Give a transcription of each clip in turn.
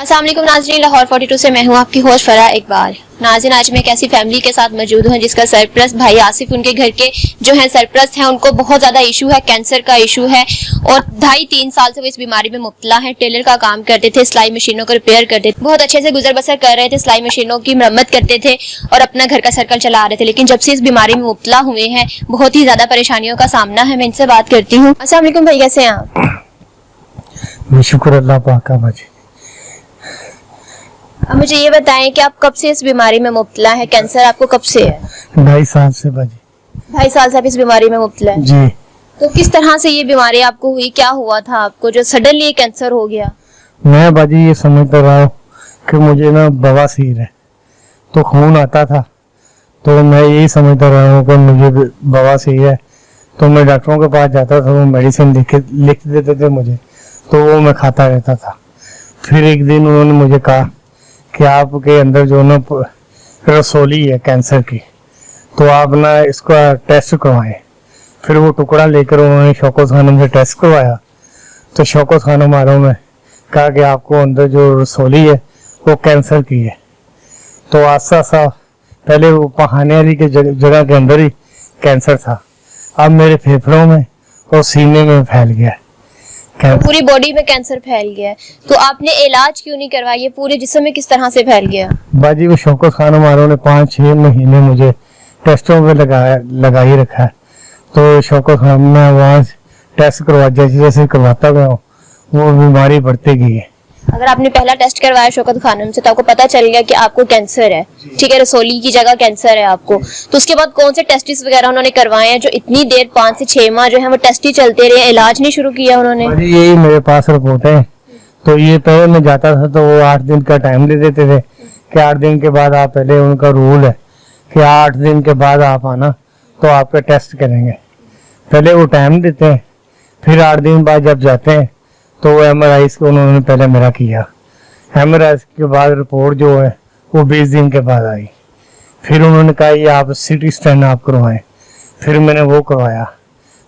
अस्सलाम वालेकुम नाज़रीन, लाहौर 42 से मैं हूँ आपकी होस्ट फराह इकबाल। नाज़रीन, आज मैं एक ऐसी फैमिली के साथ मौजूद हूँ जिसका सरप्रस्त भाई आसिफ, उनके घर के जो हैं सरप्रस्त हैं, उनको बहुत ज़्यादा इशू है, कैंसर का इशू है और 2.5-3 साल से वो इस बीमारी में मुब्तला हैं। टेलर का काम करते थे, सिलाई मशीनों को रिपेयर करते थे, बहुत अच्छे से गुजर बसर कर रहे थे, सिलाई मशीनों की मरम्मत करते थे और अपना घर का सर्कल चला रहे थे। लेकिन जब से इस बीमारी में मुब्तला हुए हैं, बहुत ही ज़्यादा परेशानियों का सामना है। मैं इनसे बात करती हूँ। अस्सलाम वालेकुम भाई, कैसे हैं आप? शुक्र अल्लाह पाक का बाजी। अब मुझे ये बताएं कि आप कब से इस बीमारी में मुब्तला है? कैंसर आपको कब से है? 2.5 साल से बाजी। 2.5 साल से आप इस बीमारी में मुब्तला है जी। तो किस तरह से ये बीमारी आपको हुई? क्या हुआ था आपको जो सडनली ये कैंसर हो गया? मैं बाजी ये समझता रहा हूँ कि मुझे ना बवासीर है, तो खून आता था, तो मैं यही समझता रहा हूँ कि मुझे बवासीर है। तो मैं डॉक्टरों के पास जाता था, वो मेडिसिन लिख देते थे मुझे, तो वो मैं खाता रहता था। फिर एक दिन उन्होंने मुझे कहा कि आपके अंदर जो ना रसोली है कैंसर की, तो आप ना इसका टेस्ट करवाएं। फिर वो टुकड़ा लेकर उन्होंने शौकत खानम से टेस्ट करवाया, तो शौकत खानम वालों ने कहा कि आपको अंदर जो रसोली है वो कैंसर की है। तो आस्ता आस्ता पहले वो पहाने वाली के जगह के अंदर ही कैंसर था, अब मेरे फेफड़ों में और सीने में फैल गया। पूरी बॉडी में कैंसर फैल गया है, तो आपने इलाज क्यों नहीं करवाया? ये पूरे जिस्म में किस तरह से फैल गया? बाजी वो शौकत खानम वालों ने 5-6 महीने मुझे टेस्टों पे लगा ही रखा है। तो शौकत खानम ने वहाँ टेस्ट करवा जैसे करवाता गया, वो बीमारी बढ़ती गई है। अगर आपने पहला टेस्ट करवाया शौकत खानम से तो आपको पता चल गया कि आपको कैंसर है, ठीक है, रसोली की जगह कैंसर है आपको, तो उसके बाद कौन से टेस्टिस वगैरह उन्होंने करवाए हैं जो इतनी देर 5 से 6 माह जो है वो टेस्ट ही चलते रहे, इलाज नहीं शुरू किया उन्होंने? यही मेरे पास रिपोर्ट है। तो ये पहले मैं जाता था तो वो 8 दिन का टाइम दे देते थे कि 8 दिन के बाद आप, पहले उनका रूल है कि 8 दिन के बाद आप आना तो आपके टेस्ट करेंगे। पहले वो टाइम देते हैं, फिर 8 दिन बाद जब जाते हैं तो MRI को उन्होंने पहले मेरा किया। MRI के बाद रिपोर्ट जो है वो 20 दिन के बाद आई। फिर उन्होंने कहा ये आप CT स्कैन आप करवाएं, फिर मैंने वो करवाया।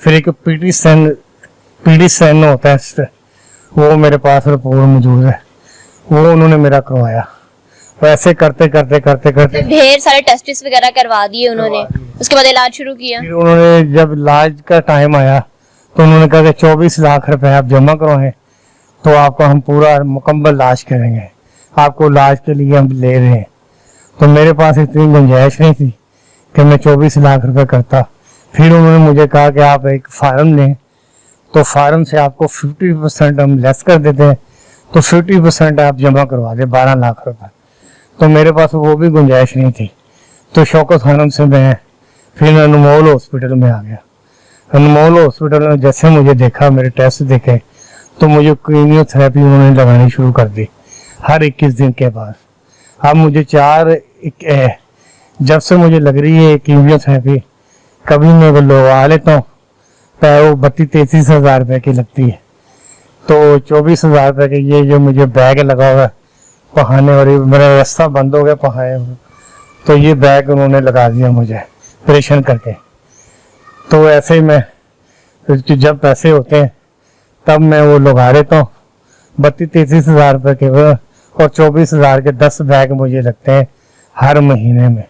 फिर एक PD स्कैन होता है, वो मेरे पास रिपोर्ट मौजूद है, वो उन्होंने मेरा करवाया। वैसे करते ढेर सारे टेस्टिस वगैरह करवा दिए उन्होंने, उसके बाद इलाज शुरू किया। फिर उन्होंने जब इलाज का टाइम आया तो उन्होंने कहा कि 24 लाख रुपए आप जमा करवाएं तो आपको हम पूरा मुकम्मल इलाज करेंगे, आपको इलाज के लिए हम ले रहे हैं। तो मेरे पास इतनी गुंजाइश नहीं थी कि मैं 24 लाख रुपए करता। फिर उन्होंने मुझे कहा कि आप एक फार्म लें, तो फार्म से आपको 50% हम लेस कर देते हैं, तो 50% आप जमा करवा दें 12 लाख रुपए। तो मेरे पास वो भी गुंजाइश नहीं थी। तो शौकत खानम से मैं फिर अनमोल हॉस्पिटल में आ गया। अनमोल हॉस्पिटल में जैसे मुझे देखा, मेरे टेस्ट देखे, तो मुझे कीमियोथेरेपी उन्होंने लगानी शुरू कर दी हर 21 दिन के बाद। अब मुझे जब से मुझे लग रही है कीमियोथेरेपी, कभी मैं वो लगवा लेता हूँ, वो 32-33 हज़ार रुपए की लगती है, तो 24 हज़ार रुपए के ये जो मुझे बैग लगा हुआ है पहाने, और मेरा रास्ता बंद हो गया पहाने, तो ये बैग उन्होंने लगा दिया मुझे ऑपरेशन करके। तो ऐसे ही मैं जब पैसे होते हैं तब मैं वो लगा लेता हूँ 32-33 हज़ार रुपए के, और 24 हज़ार के 10 बैग मुझे लगते हैं हर महीने में।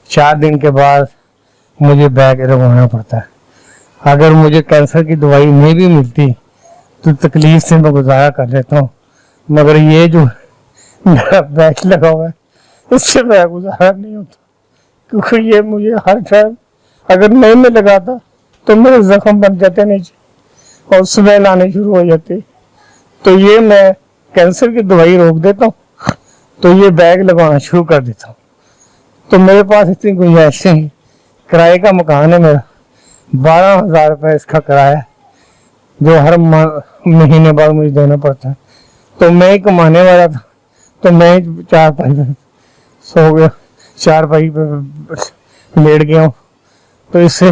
4 दिन के बाद मुझे बैग लगवाना पड़ता है। अगर मुझे कैंसर की दवाई नहीं भी मिलती तो तकलीफ से मैं गुजारा कर लेता हूँ, मगर ये जो मेरा बैग लगा हुआ है उससे मेरा गुजारा नहीं होता, क्योंकि ये मुझे हर टाइम अगर नहीं मैं लगाता तो मेरे जख्म बन जाते नीचे और स्मेल आने शुरू हो जाती। तो ये मैं कैंसर की दवाई रोक देता हूँ, तो ये बैग लगाना शुरू कर देता हूँ। तो मेरे पास इतनी गुंजाइश नहीं। किराए का मकान है मेरा, 12,000 रुपये इसका किराया है, जो हर महीने बाद मुझे देना पड़ता है। तो मैं ही कमाने वाला था, तो मैं ही चारपाई पे सो गया, चारपाई पे लेट गया हूँ। तो इससे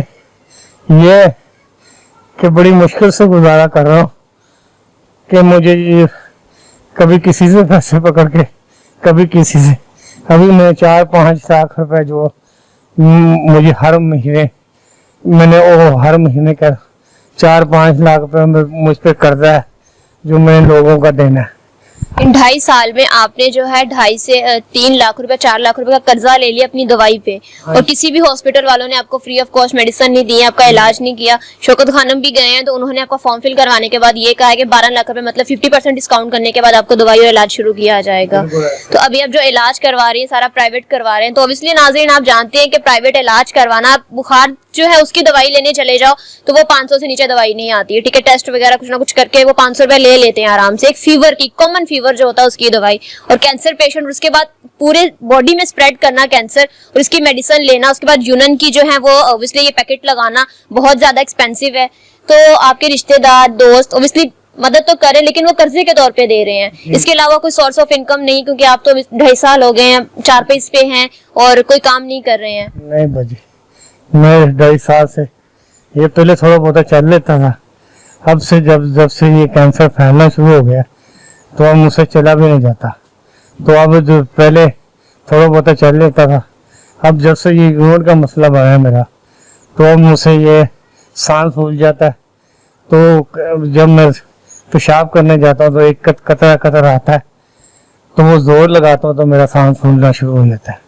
ये कि बड़ी मुश्किल से गुजारा कर रहा हूँ कि मुझे ये कभी किसी से पैसे पकड़ के, कभी किसी से, अभी मैं 4-5 लाख रुपए जो मुझे हर महीने, मैंने वो हर महीने का 4-5 लाख रुपए मुझ पे कर्जा है जो मैंने लोगों का देना है। इन 2.5 साल में आपने जो है 2.5 से 3 लाख रुपए 4 लाख रुपए का कर्जा ले लिया अपनी दवाई पे, और किसी भी हॉस्पिटल वालों ने आपको फ्री ऑफ कॉस्ट मेडिसिन नहीं दी है, आपका इलाज नहीं किया। शौकत खानम भी गए हैं तो उन्होंने आपका फॉर्म फिल करवाने के बाद ये कहा है कि 12 लाख रुपए मतलब 50% डिस्काउंट करने के बाद आपको दवाई और इलाज शुरू किया जाएगा। तो अभी आप जो इलाज करवा रही है सारा प्राइवेट करवा रहे हैं, तो ऑब्वियसली नाज़रीन आप जानते हैं कि प्राइवेट इलाज करवाना, आप बुखार जो है उसकी दवाई लेने चले जाओ तो वो 500 से नीचे दवाई नहीं आती है, ठीक है। टेस्ट वगैरह कुछ ना कुछ करके वो 500 रुपए ले लेते हैं आराम से, एक फीवर की, कॉमन फीवर जो होता है उसकी दवाई। और कैंसर पेशेंट, उसके बाद पूरे बॉडी में स्प्रेड करना कैंसर और उसकी मेडिसिन लेना, उसके बाद यूनन की जो है वो ऑब्वियसली ये पैकेट लगाना बहुत ज्यादा एक्सपेंसिव है। तो आपके रिश्तेदार दोस्त ऑब्वियसली मदद तो करें, लेकिन वो कर्जे के तौर पे दे रहे हैं, इसके अलावा कोई सोर्स ऑफ इनकम नहीं, क्योंकि आप तो 2.5 साल हो गए हैं 4 पैसे पे हैं और कोई काम नहीं कर रहे हैं। नहीं बाजी, मैं 2.5 साल से ये पहले थोड़ा बहुत चल लेता था, अब से जब से ये कैंसर फैलना शुरू हो गया तो अब मुझसे चला भी नहीं जाता। तो अब जो पहले थोड़ा बहुत चल लेता था, अब जब से ये यूरिन का मसला बना है मेरा, तो अब मुझसे ये सांस फूल जाता है। तो जब मैं पेशाब करने जाता हूँ तो एक कतरा कतरा आता है, तो वो जोर लगाता हूँ तो मेरा सांस फूलना शुरू हो जाता है।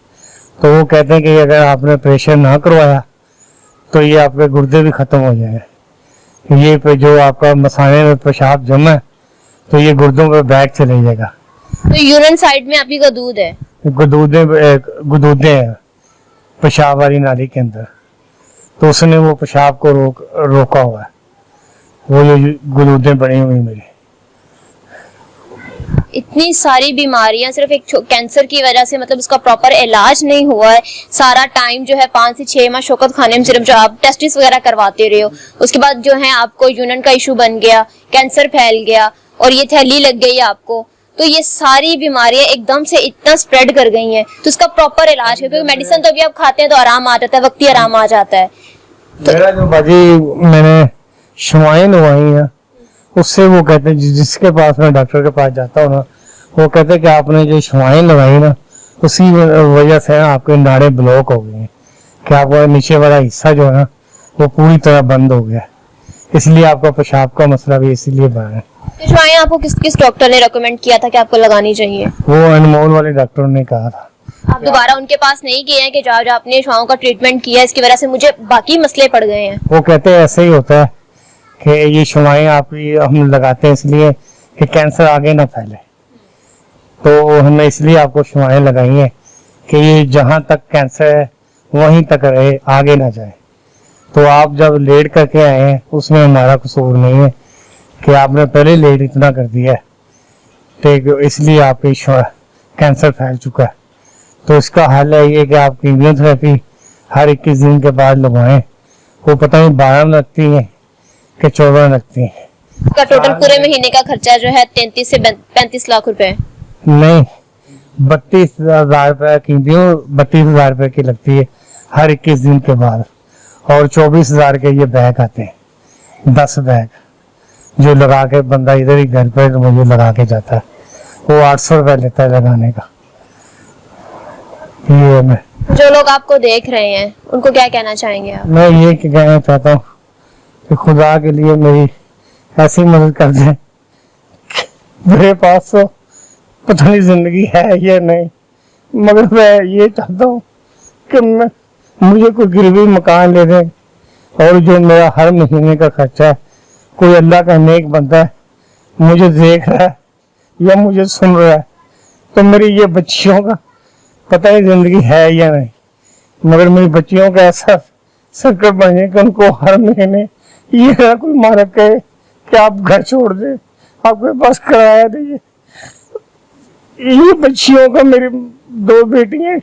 तो वो कहते हैं कि अगर आपने प्रेशर ना करवाया तो ये आपके गुर्दे भी खत्म हो जाएंगे, ये पे जो आपका मसाने में पेशाब जमा है तो ये गुर्दों पे बैक चले जाएगा। तो यूरिन साइड में आपकी गदूद है, गुदूदे हैं पेशाब वाली नाली के अंदर, तो उसने वो पेशाब को रोका हुआ है, वो जो गुदूदे बनी हुई मेरी। इतनी सारी बीमारियां सिर्फ एक कैंसर की वजह से, मतलब उसका प्रॉपर इलाज नहीं हुआ है। सारा टाइम जो है 5 से 6 माह शौकत खाने में सिर्फ जो आप टेस्टिस वगैरह करवाते रहे हो, उसके बाद जो है आपको यूरिन का इशू बन गया, कैंसर फैल गया और ये थैली लग गई आपको। तो ये सारी बीमारियां एकदम से इतना स्प्रेड कर गई हैं, तो उसका प्रॉपर इलाज है, क्योंकि मेडिसिन तो अभी आप खाते हैं तो आराम आ जाता है, वक्ती आराम आ जाता है। तो मेरा जो बाजी मैंने शुआएं लगवाई हैं, उससे वो कहते हैं जिसके पास मैं डॉक्टर के पास जाता हूँ ना, वो कहते हैं कि आपने जो शुआएं लगाई ना उसी वजह से आपके नाड़े ब्लॉक हो गए हैं, कि आपका नीचे वाला हिस्सा जो है ना वो पूरी तरह बंद हो गया, इसलिए आपका पेशाब का मसला भी इसीलिए बना है। तो शुआएं आपको किस डॉक्टर ने रेकमेंड किया था कि आपको लगानी चाहिए? वो अनमोल वाले डॉक्टर ने कहा था। आप दोबारा उनके पास नहीं गए हैं कि जहाँ आपने शुआओं का ट्रीटमेंट किया इसकी वजह से मुझे बाकी मसले पड़ गए हैं? वो कहते हैं ऐसे ही होता है कि ये शुआएं आपकी हम लगाते हैं इसलिए कि कैंसर आगे ना फैले, तो हमने इसलिए आपको शुआएं लगाई हैं कि ये जहां तक कैंसर है वहीं तक रहे, आगे ना जाए। तो आप जब लेट करके आए हैं उसमें हमारा कसूर नहीं है कि आपने पहले लेट इतना कर दिया है, तो इसलिए आपके कैंसर फैल चुका है। तो इसका हल है ये कि आप कीमोथेरेपी हर 21 दिन के बाद लगवाएं। वो पता नहीं 12 लगती है कि 14 लगती है। का टोटल पूरे महीने का खर्चा जो है 33 से 35 लाख रुपए? नहीं, 32,000 रुपए की, 32,000 रुपए की लगती है हर 21 दिन के बाद, और 24,000 के ये बैग आते हैं, 10 बैग जो लगा के बंदा इधर ही घर पे मुझे लगा के जाता है, वो 800 रुपए लेता है लगाने का। ये मैं जो लोग आपको देख रहे हैं उनको क्या कहना चाहेंगे आप? मैं ये कहना चाहता हूँ कि खुदा के लिए मेरी ऐसी मदद कर दे, मेरे पास तो पता नहीं जिंदगी है या नहीं, मगर मैं ये चाहता हूँ कि मुझे कोई गिरवी मकान ले दे, और जो मेरा हर महीने का खर्चा है कोई अल्लाह का नेक बंदा है मुझे देख रहा है या मुझे सुन रहा है, तो मेरी ये बच्चियों का पता नहीं जिंदगी है या नहीं, मगर मेरी बच्चियों का ऐसा सर्कल बने कि उनको हर महीने ये ना कोई मारा कहे कि आप घर छोड़ दे, आपके पास किराया नहीं है। ये बच्चियों का, मेरी 2 बेटियां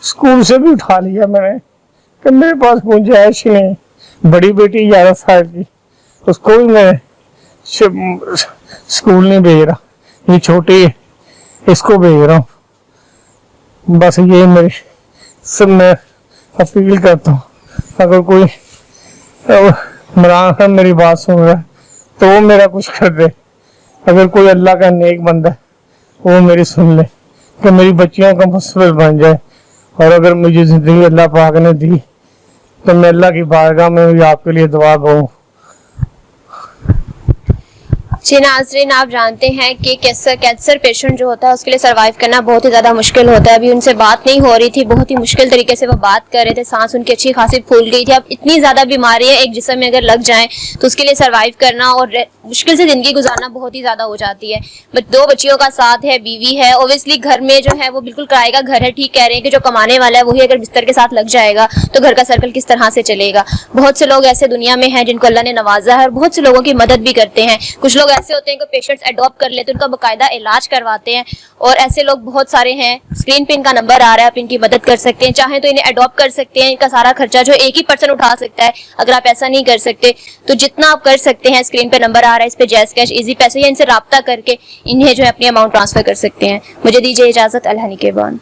स्कूल से भी उठा लिया मैंने कि मेरे पास गुंजाइश नहीं। बड़ी बेटी 11 साल की, उसको भी मैं स्कूल नहीं भेज रहा, ये छोटी है इसको भेज रहा हूँ। बस ये मेरी सब मैं अपील करता हूँ, अगर कोई इमरान खान मेरी बात सुन रहा है तो वो मेरा कुछ कर दे, अगर कोई अल्लाह का नेक बंदा है वो मेरी सुन ले कि मेरी बच्चियों का मुस्तकबिल बन जाए, और अगर मुझे जिंदगी अल्लाह पाक ने दी तो मैं अल्लाह की बारगाह में भी आपके लिए दुआ करूँ। जी नाज़रीन, आप जानते हैं कि कैंसर पेशेंट जो होता है उसके लिए सरवाइव करना बहुत ही ज़्यादा मुश्किल होता है। अभी उनसे बात नहीं हो रही थी, बहुत ही मुश्किल तरीके से वो बात कर रहे थे, सांस उनकी अच्छी खासी फूल गई थी। अब इतनी ज़्यादा बीमारी है एक जिस्म में अगर लग जाए तो उसके लिए सरवाइव करना और मुश्किल से ज़िंदगी गुजारना बहुत ही ज़्यादा हो जाती है। बट 2 बच्चियों का साथ है, बीवी है, ओबियसली घर में जो है वो बिल्कुल किराए का घर है। ठीक कह रहे हैं कि जो कमाने वाला है वही अगर बिस्तर के साथ लग जाएगा तो घर का सर्कल किस तरह से चलेगा। बहुत से लोग ऐसे दुनिया में हैं जिनको अल्लाह ने नवाजा है और बहुत से लोगों की मदद भी करते हैं। कुछ लोग ऐसे होते हैं कि पेशेंट्स अडॉप्ट कर लेते हैं, उनका बाकायदा इलाज करवाते हैं और ऐसे लोग बहुत सारे हैं। स्क्रीन पे इनका नंबर आ रहा है, आप इनकी मदद कर सकते हैं। चाहे तो इन्हें अडॉप्ट कर सकते हैं, इनका सारा खर्चा जो एक ही पर्सन उठा सकता है। अगर आप ऐसा नहीं कर सकते तो जितना आप कर सकते हैं, स्क्रीन पे नंबर आ रहा है, इस पे जैज़ कैश, इजी पैसे या इनसे राब्ता करके इन्हें जो है अपनी अमाउंट ट्रांसफर कर सकते हैं। मुझे दीजिए इजाजत, अल्लाह निगहबान।